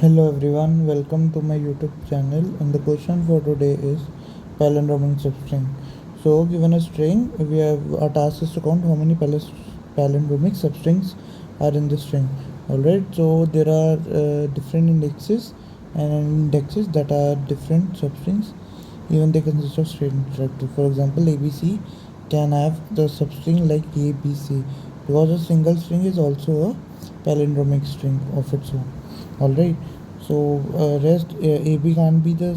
Hello everyone, welcome to my YouTube channel, and the question for today is palindromic substring. So given a string, we have our task is to count how many palindromic substrings are in the string. Alright, so there are different indexes and indexes that are different substrings. Even they consist of strings. For example, ABC can have the substring like ABC because a single string is also a palindromic string of its own. Alright, so rest AB can't be the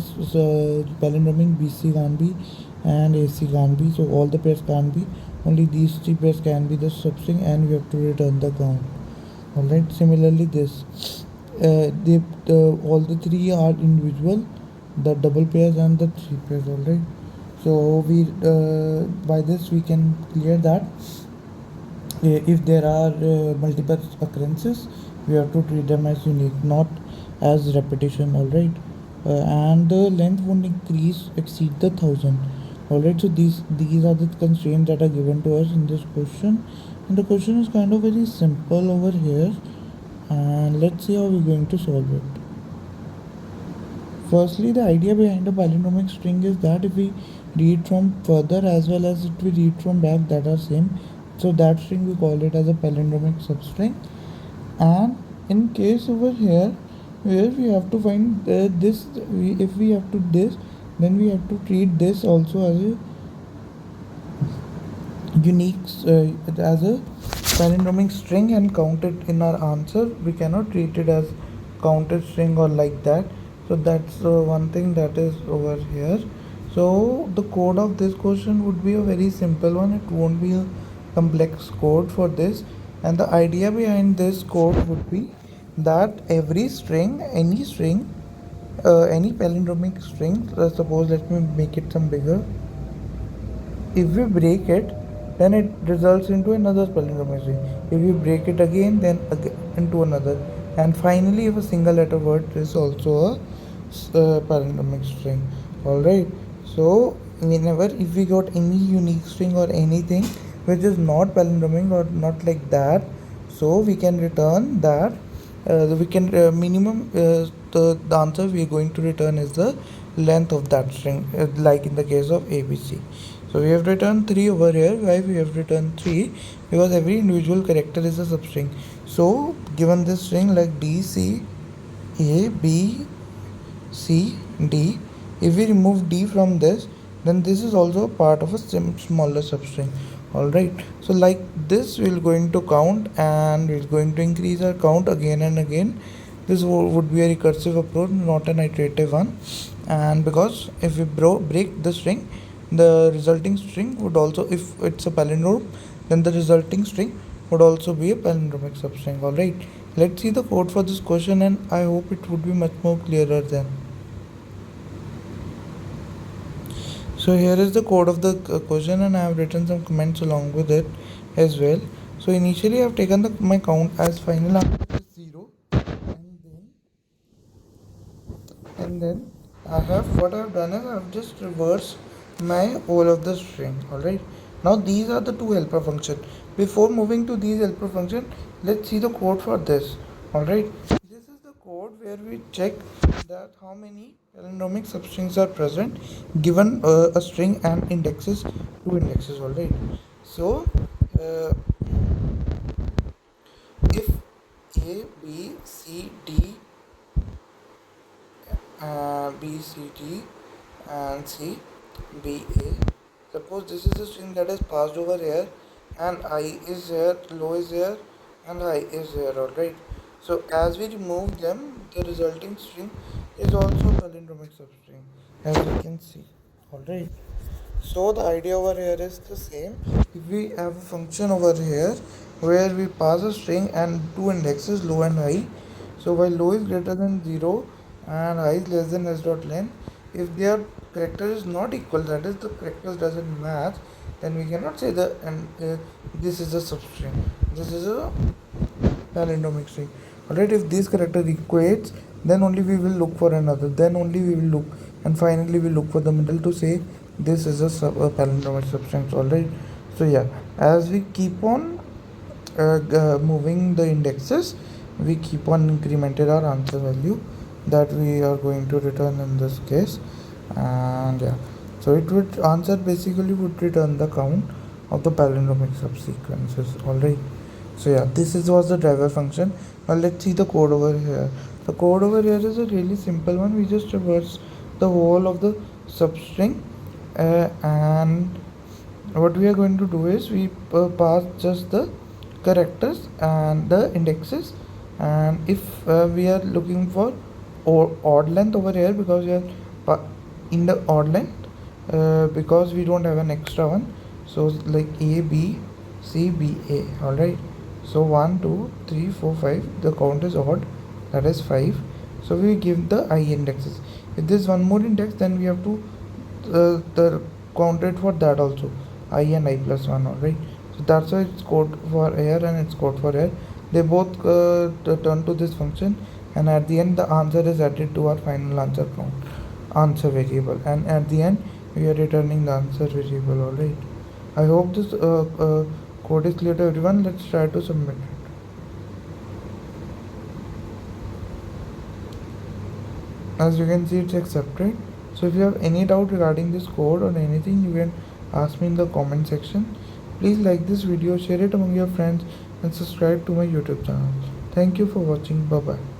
palindromic, BC can't be, and AC can't be. So all the pairs can't be. Only these three pairs can be the substring, and we have to return the count. Alright. Similarly, this all the three are individual, the double pairs and the three pairs. Alright. So we by this we can clear that if there are multiple occurrences, we have to treat them as unique, not as repetition. All right, and the length won't exceed the 1,000. All right, so these are the constraints that are given to us in this question, and the question is kind of very simple over here, and let's see how we're going to solve it. Firstly, the idea behind a palindromic string is that if we read from further as well as if we read from back, that are same, so that string we call it as a palindromic substring. And in case over here where we have to find if we have to this, then we have to treat this also as a unique as a palindromic string and count it in our answer. We cannot treat it as counted string or like that. So that's one thing that is over here. So the code of this question would be a very simple one. It won't be a complex code for this, and the idea behind this code would be that every string, any palindromic string, suppose let me make it some bigger. If we break it, then it results into another palindromic string. If we break it again, then again into another, and finally if a single letter word is also a palindromic string. Alright, so whenever if we got any unique string or anything which is not palindromic or not like that, so we can return that we can minimum the answer we are going to return is the length of that string, like in the case of ABC. So we have returned 3 over here. Why we have returned 3? Because every individual character is a substring. So given this string like D, C, A, B, C, D, if we remove D from this, then this is also a part of a smaller substring. Alright, so like this we're going to count, and we're going to increase our count again and again. This would be a recursive approach, not an iterative one. And because if we break the string, the resulting string would also, if it's a palindrome, then the resulting string would also be a palindromic substring. Alright, let's see the code for this question, and I hope it would be much more clearer then. So here is the code of the question, and I have written some comments along with it as well. So initially I have taken my count as final answer is 0, and then I have what I have done is I have just reversed my whole of the string. Alright, now these are the two helper function. Before moving to these helper function, let's see the code for this. Alright, this is the code where we check that how many palindromic substrings are present given a string and indexes, two indexes. Alright, so if A, B, C, D, B, C, D and C, B, A, suppose this is the string that is passed over here, and I is here, low is here, and high is here. Alright, so as we remove them, the resulting string is also palindromic substring, as you can see. Alright, so the idea over here is the same. If we have a function over here where we pass a string and two indexes, low and high, so while low is greater than 0 and high is less than s dot length, if their character is not equal, that is the characters doesn't match, then we cannot say that this is a substring, this is a palindromic string. Alright, if this character equates, then only we will look for another, then only we will look, and finally we look for the middle to say this is a palindromic substring. Alright, so yeah, as we keep on moving the indexes, we keep on incrementing our answer value that we are going to return in this case. And yeah, so it would answer basically would return the count of the palindromic subsequences. Alright, so yeah, was the driver function. Now let's see the code over here. The code over here is a really simple one. We just reverse the whole of the substring, and what we are going to do is we pass just the characters and the indexes. And if we are looking for odd length over here, because we are in the odd length, because we don't have an extra one, so like a b c b a. All right, so 1 2 3 4 5, the count is odd, that is 5. So we give the I indexes. If there's one more index, then we have to the count it for that also, I and I plus 1. Alright, so that's why it's code for here and it's code for here. They both turn to this function, and at the end the answer is added to our final answer variable, and at the end we are returning the answer variable. Alright, I hope this code is clear to everyone. Let's try to submit it. As you can see, it's accepted. So if you have any doubt regarding this code or anything, you can ask me in the comment section. Please like this video, share it among your friends, and subscribe to my YouTube channel. Thank you for watching. Bye bye.